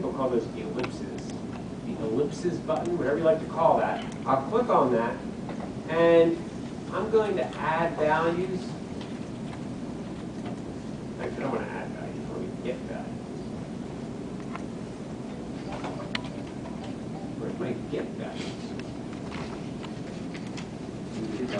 people call those ellipses. The ellipses button, whatever you like to call that. I'll click on that, and I'm going to add values. Actually, I don't want to add values. I want to get values. Where's my get values?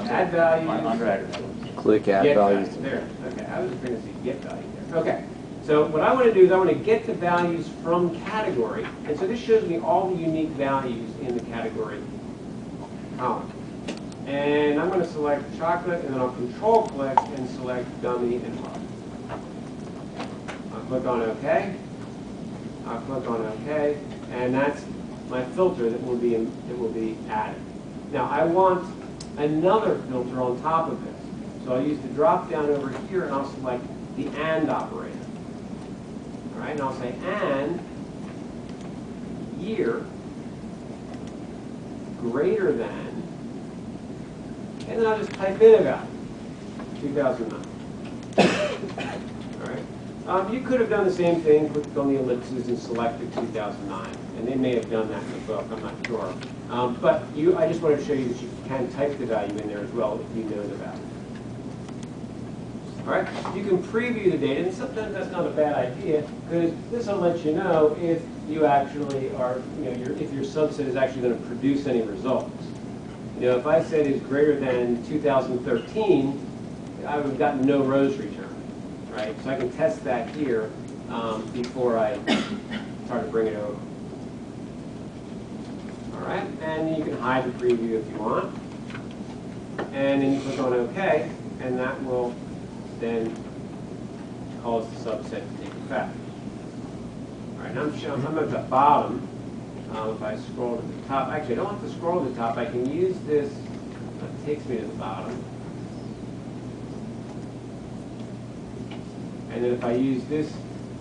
Add values. Under add values. Click add Get values. There. Okay, I was just going to say get value there. Okay. So what I want to do is I want to get the values from category. And so this shows me all the unique values in the category column. And I'm going to select chocolate, and then I'll control click and select gummy and love. I'll click on OK. I'll click on OK. And that's my filter that will be added. Now I want another filter on top of this. So I'll use the drop down over here, and I'll select the AND operator. All right, and I'll say AND year greater than, and then I'll just type in a value, 2009. All right. You could have done the same thing, clicked on the ellipses and selected 2009, and they may have done that in the book. I'm not sure. But I just wanted to show you that you can type the value in there as well if you know the value. All right, you can preview the data, and sometimes that's not a bad idea because this will let you know if you actually are, if your subset is actually going to produce any results. If I said is greater than 2013, I would have gotten no rows returned, right? So I can test that here before I try to bring it over. All right, and you can hide the preview if you want, and then you click on OK, and that will then cause the subset to take effect. All right, now I'm at the bottom. If I scroll to the top, actually I don't have to scroll to the top. I can use this. That takes me to the bottom. And then if I use this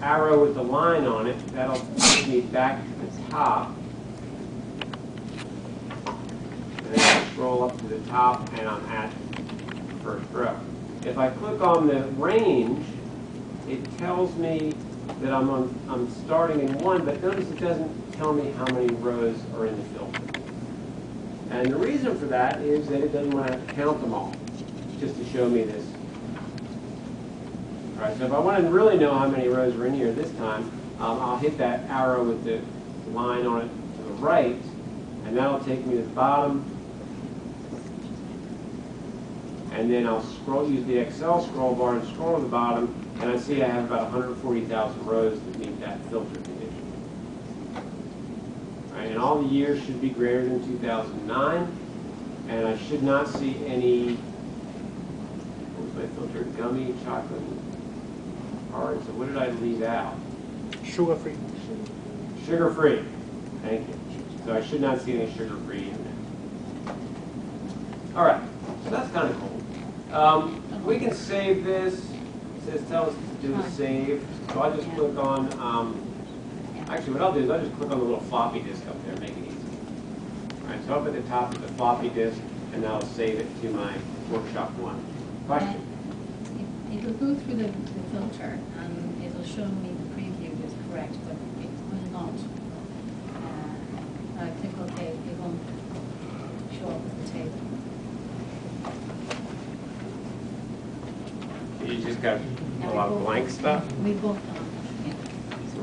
arrow with the line on it, that'll take me back to the top. And then I scroll up to the top, and I'm at the first row. If I click on the range, it tells me that I'm starting in 1, but notice it doesn't tell me how many rows are in the filter. And the reason for that is that it doesn't want to count them all, just to show me this. All right, so if I want to really know how many rows are in here this time, I'll hit that arrow with the line on it to the right, and that'll take me to the bottom. And then I'll use the Excel scroll bar and scroll to the bottom, and I see I have about 140,000 rows that meet that filter condition. All right, and all the years should be greater than 2009, and I should not see any, what was my filter? Gummy, chocolate, hard. So what did I leave out? Sugar-free. Sugar-free. Thank you. So I should not see any sugar-free in there. All right, so that's kind of cool. We can save this. It says tell us to do a save. So I'll just click on, actually what I'll do is I'll just click on the little floppy disk up there, make it easy. All right, so up at the top is the floppy disk, and that'll save it to my workshop 1. Question? It will go through the filter, and it will show me the preview is correct, but it will not. I click OK, it won't show up at the table. You just got a lot of blank stuff? We both on. Yeah. So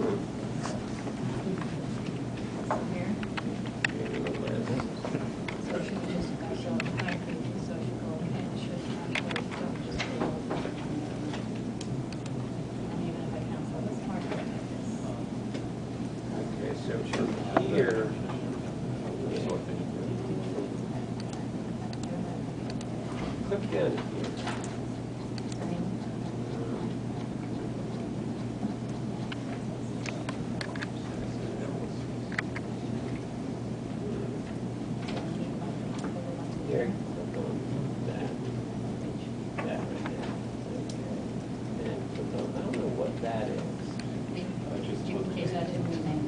here. So it should just go show the high preview, so it should go and it should don't just go over. And even if I cancel this part like this. Okay, so from here, click down here. Here, click on that right there. And click on, I don't know what that is. Just duplicate that in the name.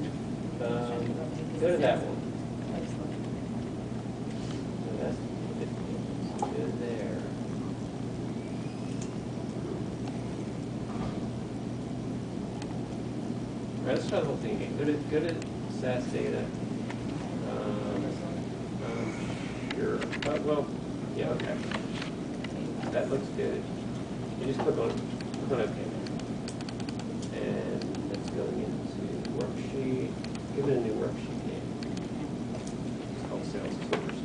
Go to that one. Excellent. So that's good there. Let's let's try the whole thing again. Go to SAS data. Sure. Well, yeah, okay. That looks good. You just click on OK. And that's going into worksheet. Give it a new worksheet name. It's called sales tours.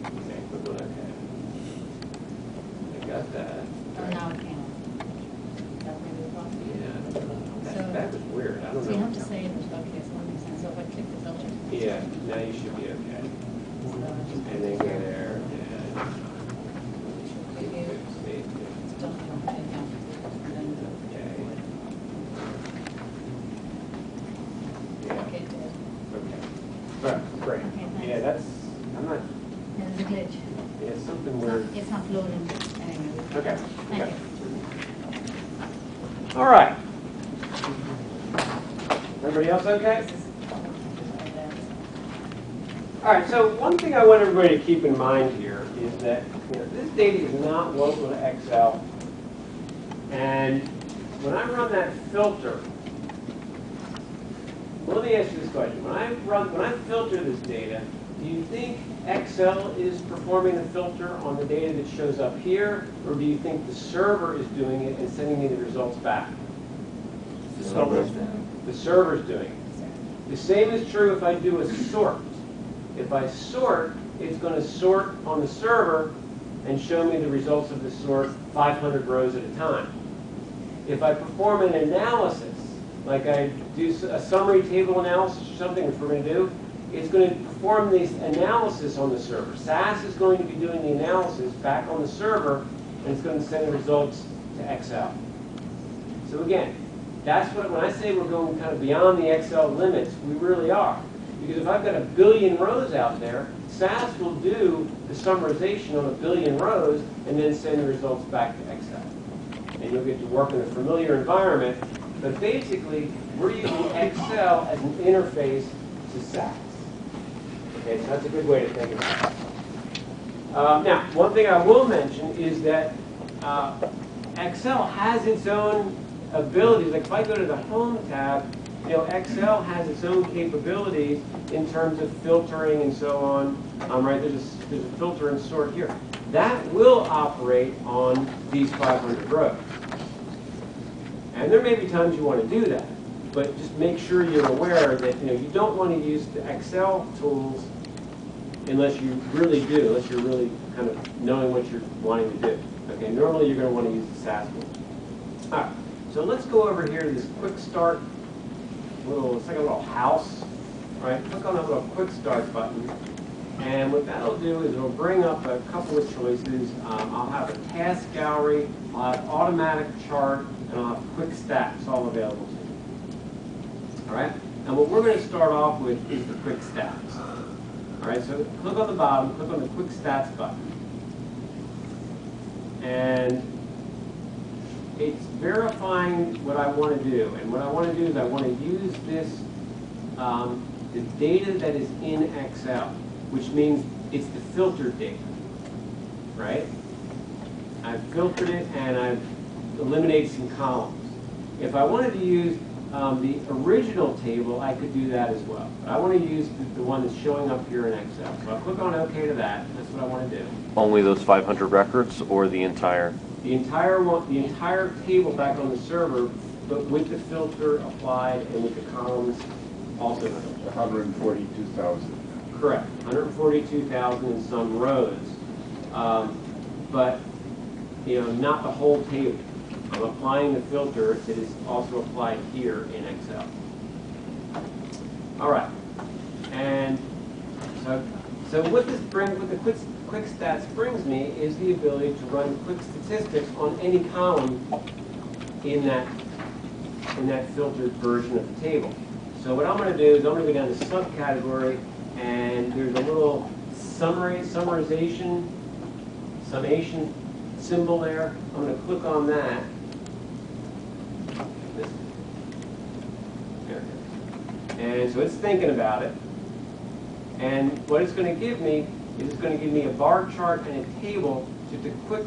Okay, click on OK. I got that. Oh, now it came. That may be the problem. Yeah, I don't know. So- That was weird. I don't So know. you have to say it was okay, so that makes sense. So if I click the filter. Yeah, now you should be okay. And then go there and save it. It's done, okay, now. Okay. Yeah, Okay, good. okay. All right, great. Okay, thanks. Yeah, that's, I'm not, There's a glitch. yeah, something It's weird. not- It's not loading anyway. Okay, Thank okay. you. All right. Everybody else okay? This is- All right, so one thing I want everybody to keep in mind here is that this data is not local to Excel. And when I run that filter, well, let me ask you this question. When I filter this data, do you think Excel is performing the filter on the data that shows up here, or do you think the server is doing it and sending me the results back? The server. The server's doing it. The same is true if I do a sort. If I sort, it's going to sort on the server and show me the results of the sort 500 rows at a time. If I perform an analysis, like I do a summary table analysis or something, which we're going to do, it's going to perform this analysis on the server. SAS is going to be doing the analysis back on the server, and it's going to send the results to Excel. So again, that's what, when I say we're going kind of beyond the Excel limits, we really are. Because if I've got a billion rows out there, SAS will do the summarization on a billion rows and then send the results back to Excel. And you'll get to work in a familiar environment. But basically, we're using Excel as an interface to SAS. Okay, so that's a good way to think about it. Now, one thing I will mention is that Excel has its own abilities. Like if I go to the Home tab, Excel has its own capabilities in terms of filtering and so on. Right, there's a filter and sort here. That will operate on these 500 rows. And there may be times you want to do that, but just make sure you're aware that you don't want to use the Excel tools unless you really do, unless you're really kind of knowing what you're wanting to do. Okay, normally you're going to want to use the SAS tool. All right, so let's go over here to this quick start. It's like a little house, right? Click on that little quick start button, and what that'll do is it'll bring up a couple of choices. I'll have a task gallery, I'll have automatic chart, and I'll have quick stats all available to you. All right? And what we're going to start off with is the quick stats. All right, so click on the bottom, click on the quick stats button. And it's verifying what I want to do. And what I want to do is I want to use this, the data that is in Excel, which means it's the filtered data, right? I've filtered it and I've eliminated some columns. If I wanted to use the original table, I could do that as well. But I want to use the one that's showing up here in Excel. So I'll click on OK to that. That's what I want to do. Only those 500 records or the entire? The entire one, the entire table back on the server, but with the filter applied and with the columns also. 142,000. Correct. 142,000 and some rows. But not the whole table. I'm applying the filter that is also applied here in Excel. All right. And so what this brings, what the quick stats brings me is the ability to run quick statistics on any column in that filtered version of the table. So what I'm going to do is I'm going to go down to subcategory, and there's a little summarization, summation symbol there. I'm going to click on that. There it is. And so it's thinking about it. And what it's going to give me is it's going to give me a bar chart and a table, just a quick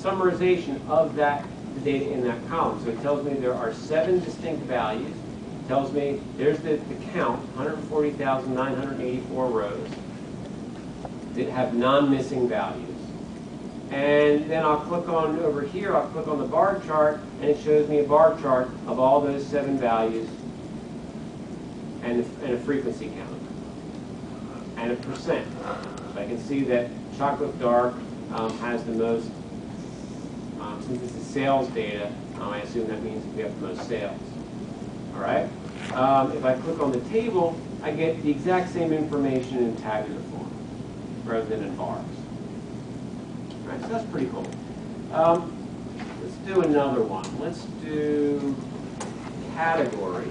summarization of that, the data in that column. So it tells me there are 7 distinct values. It tells me there's the count, 140,984 rows that have non-missing values. And then I'll click on over here, I'll click on the bar chart, and it shows me a bar chart of all those 7 values and a frequency count and a percent. So I can see that chocolate dark has the most, since this is sales data, I assume that means we have the most sales. All right? If I click on the table, I get the exact same information in tabular form rather than in bars. All right, so that's pretty cool. Let's do another one. Let's do category.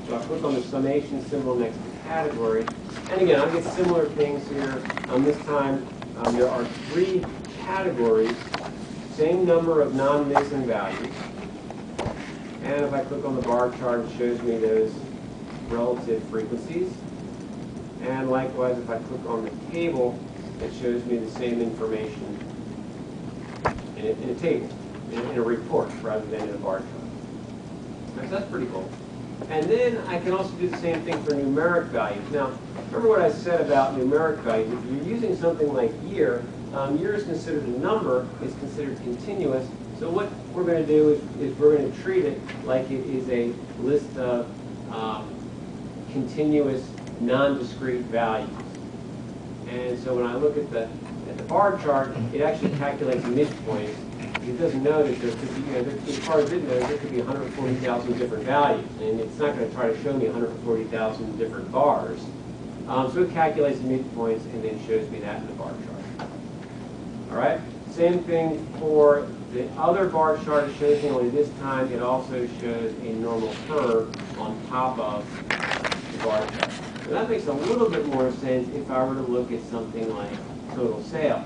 So I click on the summation symbol next to category. And again, I get similar things here. This time, there are 3 categories, same number of non-missing values. And if I click on the bar chart, it shows me those relative frequencies. And likewise, if I click on the table, it shows me the same information in a table, in a report, rather than in a bar chart. So that's pretty cool. And then I can also do the same thing for numeric values. Now, remember what I said about numeric values. If you're using something like year, year is considered a number, it's considered continuous. So what we're going to do is we're going to treat it like it is a list of continuous, non-discrete values. And so when I look at the bar chart, it actually calculates midpoints. It doesn't know that there could be, as far as it knows, there could be 140,000 different values, and it's not going to try to show me 140,000 different bars. So it calculates the midpoints and then shows me that in the bar chart. All right. Same thing for the other bar chart. It shows me only this time it also shows a normal curve on top of the bar chart. So that makes a little bit more sense if I were to look at something like total sales.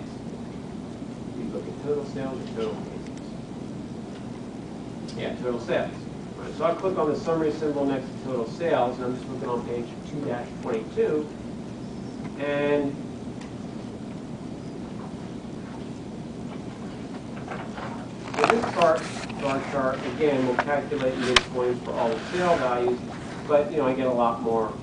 You look at total sales or total cases? Yeah, total sales. Right, so I'll click on the summary symbol next to total sales, and I'm just looking on page 2-22. And so this bar chart, again, will calculate midpoints for all the sale values, but I get a lot more